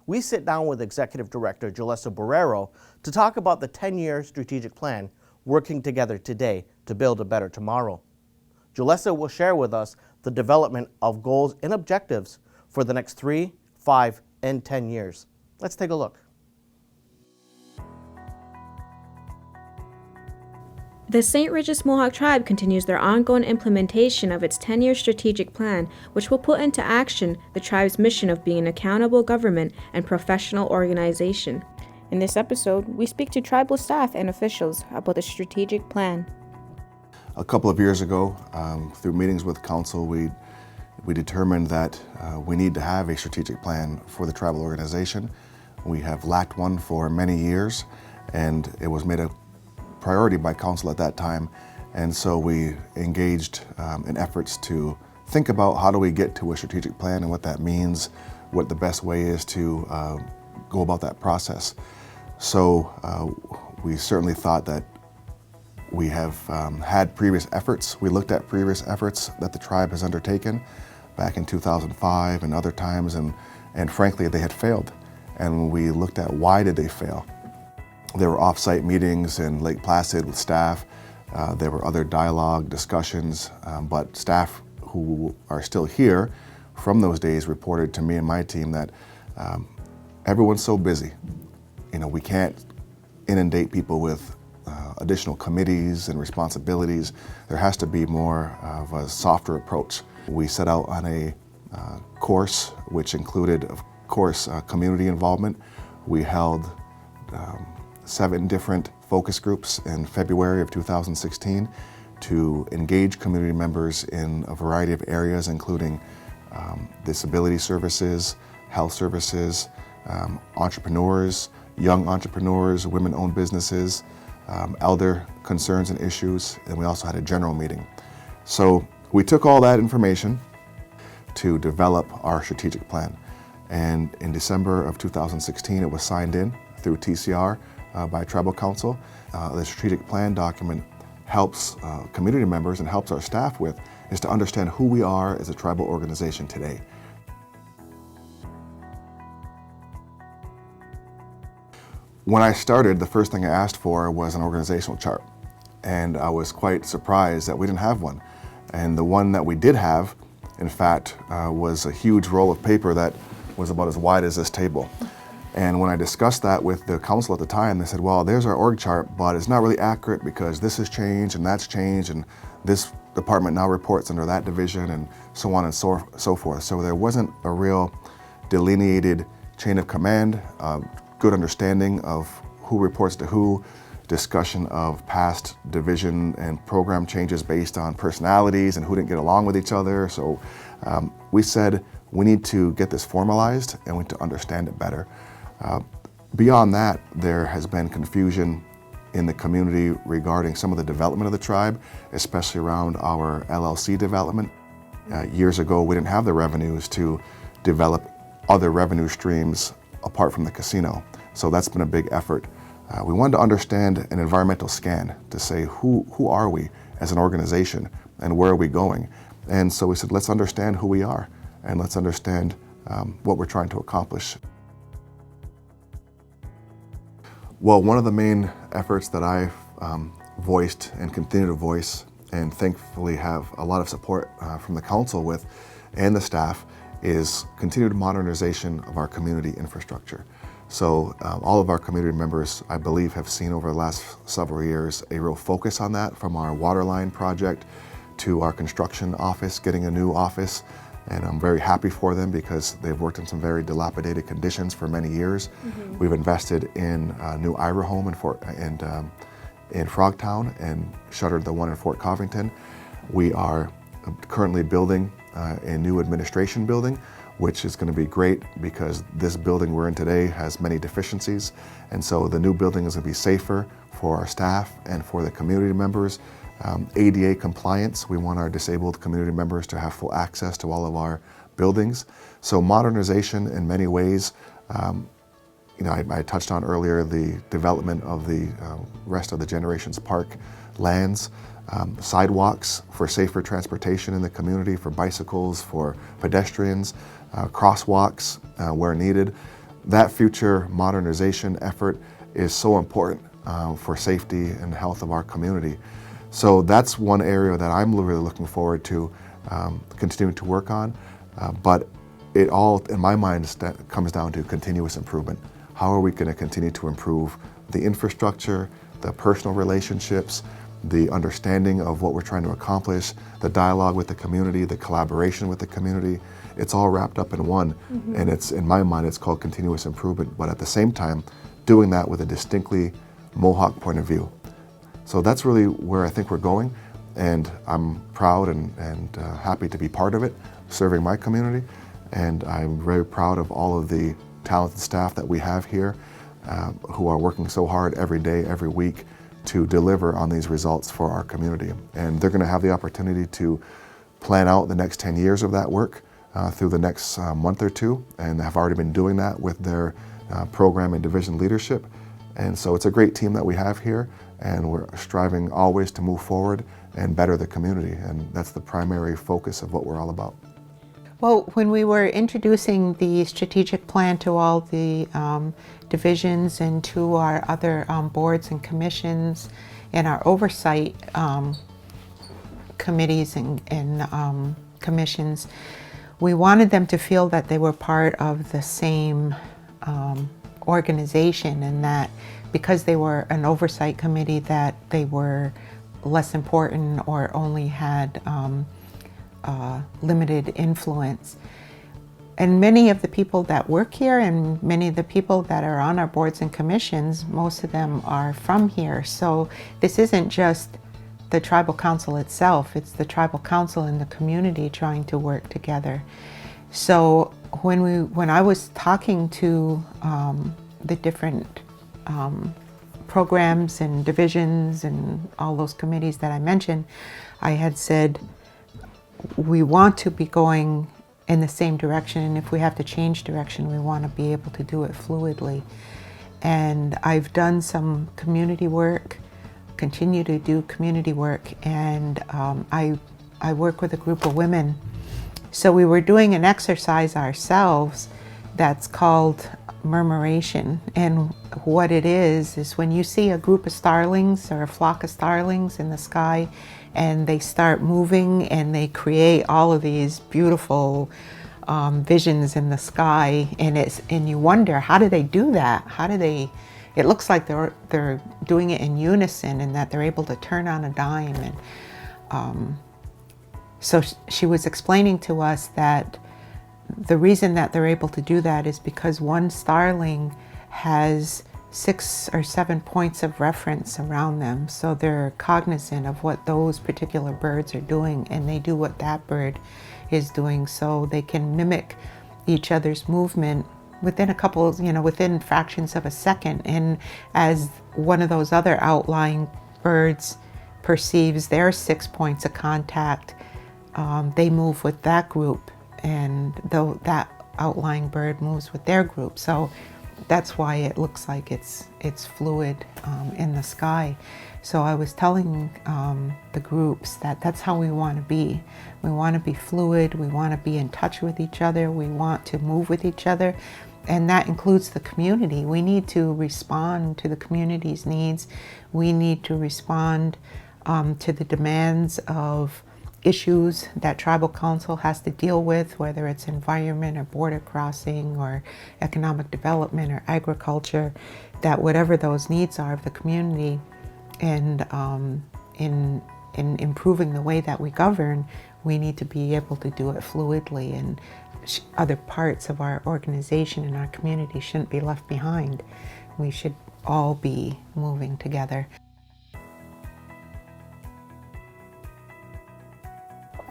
we sit down with Executive Director Julissa Borrero to talk about the 10-year strategic plan working together today to build a better tomorrow. Julissa will share with us the development of goals and objectives for the next 3, 5, and 10 years. Let's take a look. The Saint Regis Mohawk Tribe continues their ongoing implementation of its 10-year strategic plan, which will put into action the tribe's mission of being an accountable government and professional organization. In this episode, we speak to tribal staff and officials about the strategic plan. A couple of years ago, through meetings with council, we determined that we need to have a strategic plan for the tribal organization. We have lacked one for many years, and it was made a priority by council at that time, and so we engaged in efforts to think about how do we get to a strategic plan and what that means, what the best way is to go about that process. So we certainly thought that we have had previous efforts. We looked at previous efforts that the tribe has undertaken back in 2005 and other times, and frankly they had failed, and we looked at why did they fail. There were off-site meetings in Lake Placid with staff. There were other dialogue, discussions, but staff who are still here from those days reported to me and my team that everyone's so busy. You know, we can't inundate people with additional committees and responsibilities. There has to be more of a softer approach. We set out on a course which included, of course, community involvement. We held 7 different focus groups in February of 2016 to engage community members in a variety of areas, including disability services, health services, entrepreneurs, young entrepreneurs, women-owned businesses, elder concerns and issues, and we also had a general meeting. So we took all that information to develop our strategic plan, and in December of 2016 it was signed in through TCR by Tribal Council. The strategic plan document helps community members and helps our staff with is to understand who we are as a tribal organization today. When I started, the first thing I asked for was an organizational chart, and I was quite surprised that we didn't have one. And the one that we did have, in fact, was a huge roll of paper that was about as wide as this table. And when I discussed that with the council at the time, they said, well, there's our org chart, but it's not really accurate because this has changed and that's changed, and this department now reports under that division, and so on and so forth. So there wasn't a real delineated chain of command, good understanding of who reports to who, discussion of past division and program changes based on personalities and who didn't get along with each other. So we said we need to get this formalized and we need to understand it better. Beyond that, there has been confusion in the community regarding some of the development of the tribe, especially around our LLC development. Years ago, we didn't have the revenues to develop other revenue streams apart from the casino. So that's been a big effort. We wanted to understand an environmental scan to say who are we as an organization and where are we going? And so we said, let's understand who we are and let's understand what we're trying to accomplish. Well, one of the main efforts that I've voiced and continue to voice, and thankfully have a lot of support from the council with and the staff, is continued modernization of our community infrastructure. So all of our community members, I believe, have seen over the last several years a real focus on that, from our water line project to our construction office, getting a new office. And I'm very happy for them because they've worked in some very dilapidated conditions for many years. Mm-hmm. We've invested in a new Ira home in Frogtown and shuttered the one in Fort Covington. We are currently building a new administration building, which is going to be great because this building we're in today has many deficiencies. And so the new building is going to be safer for our staff and for the community members. ADA compliance, we want our disabled community members to have full access to all of our buildings. So modernization in many ways. I touched on earlier the development of the rest of the Generations Park lands, sidewalks for safer transportation in the community, for bicycles, for pedestrians, crosswalks where needed. that future modernization effort is so important for safety and health of our community. So that's one area that I'm really looking forward to continuing to work on. But it all, in my mind, comes down to continuous improvement. How are we going to continue to improve the infrastructure, the personal relationships, the understanding of what we're trying to accomplish, the dialogue with the community, the collaboration with the community. It's all wrapped up in one. And it's, in my mind, it's called continuous improvement, but at the same time, doing that with a distinctly Mohawk point of view. So that's really where I think we're going, and I'm proud and happy to be part of it, serving my community, and I'm very proud of all of the talented staff that we have here who are working so hard every day, every week to deliver on these results for our community. And they're going to have the opportunity to plan out the next 10 years of that work through the next month or two, and have already been doing that with their program and division leadership. And so it's a great team that we have here, and we're striving always to move forward and better the community, and that's the primary focus of what we're all about. Well, when we were introducing the strategic plan to all the divisions and to our other boards and commissions and our oversight committees and commissions, we wanted them to feel that they were part of the same organization, and that because they were an oversight committee that they were less important or only had limited influence. And many of the people that work here and many of the people that are on our boards and commissions, most of them are from here. So this isn't just the tribal council itself, it's the tribal council and the community trying to work together. So when I was talking to the different programs and divisions and all those committees that I mentioned, I had said, we want to be going in the same direction, and if we have to change direction, we want to be able to do it fluidly. And I've done some community work, continue to do community work, and I work with a group of women. So we were doing an exercise ourselves that's called murmuration, and what it is when you see a group of starlings or a flock of starlings in the sky and they start moving and they create all of these beautiful visions in the sky, and you wonder, how do they do that? It looks like they're doing it in unison, and that they're able to turn on a dime. And so she was explaining to us that the reason that they're able to do that is because one starling has 6 or 7 points of reference around them. So they're cognizant of what those particular birds are doing, and they do what that bird is doing. So they can mimic each other's movement within a couple, within fractions of a second. And as one of those other outlying birds perceives their 6 points of contact, they move with that group, and though that outlying bird moves with their group. So that's why it looks like it's fluid in the sky. So I was telling the groups that that's how we want to be. We want to be fluid, we want to be in touch with each other, we want to move with each other, and that includes the community. We need to respond to the community's needs. We need to respond to the demands of issues that tribal council has to deal with, whether it's environment or border crossing or economic development or agriculture, that whatever those needs are of the community, and in improving the way that we govern, we need to be able to do it fluidly, and other parts of our organization and our community shouldn't be left behind. We should all be moving together.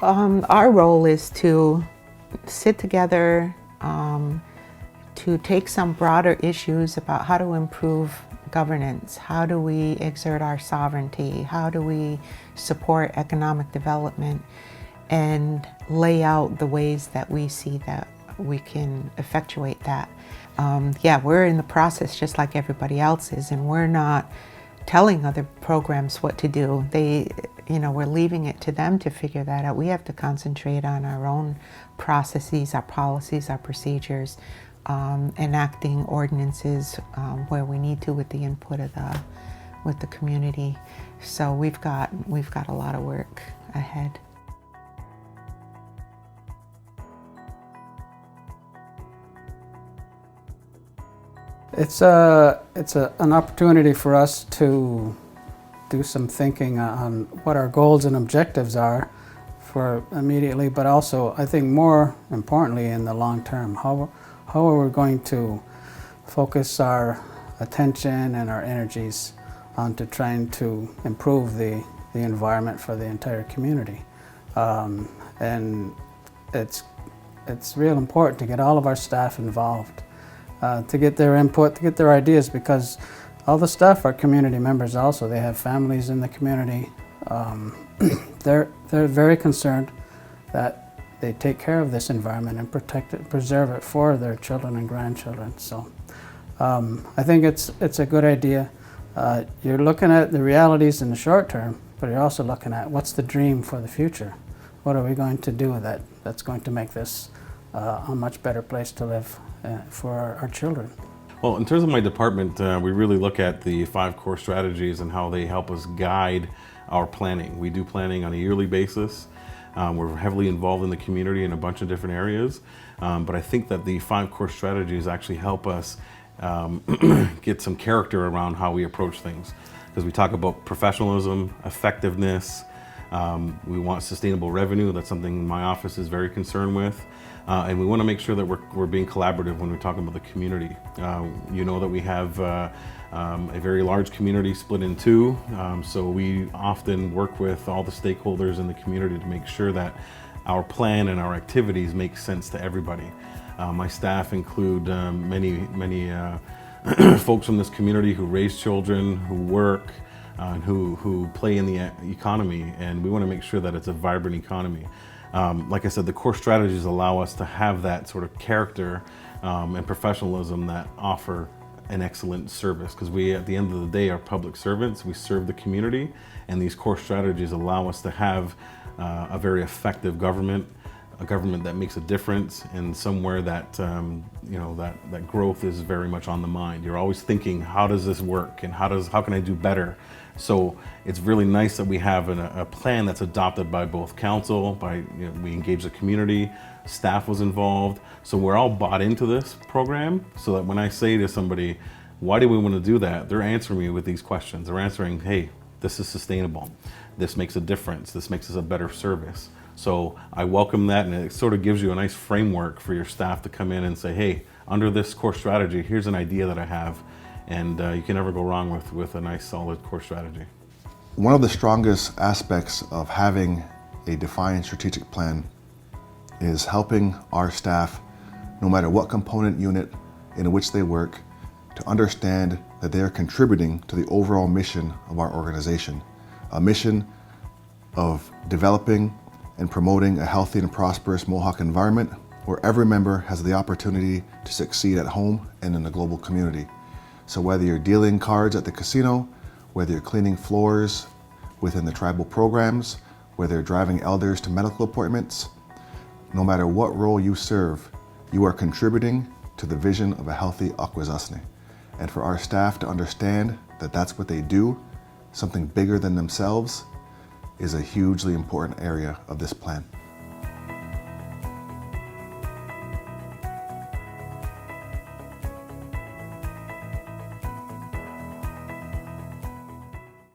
Our role is to sit together, to take some broader issues about how to improve governance, how do we exert our sovereignty, how do we support economic development, and lay out the ways that we see that we can effectuate that. We're in the process just like everybody else is, and we're not telling other programs what to do. We're leaving it to them to figure that out. We have to concentrate on our own processes, our policies, our procedures, enacting ordinances where we need to with the input of the community. So we've got a lot of work ahead. It's an opportunity for us to do some thinking on what our goals and objectives are for immediately, but also I think more importantly in the long term. How are we going to focus our attention and our energies onto trying to improve the environment for the entire community? And it's real important to get all of our staff involved, to get their input, to get their ideas, because all the staff are community members also. They have families in the community. They're very concerned that they take care of this environment and protect it, preserve it for their children and grandchildren. So I think it's a good idea. You're looking at the realities in the short term, but you're also looking at what's the dream for the future. What are we going to do with that that's going to make this a much better place to live for our children? Well, in terms of my department, we really look at the 5 core strategies and how they help us guide our planning. We do planning on a yearly basis. We're heavily involved in the community in a bunch of different areas, but I think that the 5 core strategies actually help us get some character around how we approach things. Because we talk about professionalism, effectiveness, we want sustainable revenue. That's something my office is very concerned with. And we want to make sure that we're being collaborative when we're talking about the community. You know that we have a very large community split in 2, so we often work with all the stakeholders in the community to make sure that our plan and our activities make sense to everybody. My staff include many folks from this community who raise children, who work, and who play in the economy, and we want to make sure that it's a vibrant economy. Like I said, the core strategies allow us to have that sort of character and professionalism that offer an excellent service, because we, at the end of the day, are public servants. We serve the community, and these core strategies allow us to have a very effective government, a government that makes a difference, and somewhere that that growth is very much on the mind. You're always thinking, how does this work, and how can I do better? So it's really nice that we have a plan that's adopted by both council, we engage the community, staff was involved. So we're all bought into this program, so that when I say to somebody, why do we want to do that? They're answering me with these questions. They're answering, hey, this is sustainable. This makes a difference. This makes us a better service. So I welcome that, and it sort of gives you a nice framework for your staff to come in and say, hey, under this core strategy, here's an idea that I have. And you can never go wrong with a nice solid core strategy. One of the strongest aspects of having a defined strategic plan is helping our staff, no matter what component unit in which they work, to understand that they are contributing to the overall mission of our organization, a mission of developing and promoting a healthy and prosperous Mohawk environment where every member has the opportunity to succeed at home and in the global community. So whether you're dealing cards at the casino, whether you're cleaning floors within the tribal programs, whether you're driving elders to medical appointments, no matter what role you serve, you are contributing to the vision of a healthy Onkwariwa'shón. And for our staff to understand that that's what they do, something bigger than themselves, is a hugely important area of this plan.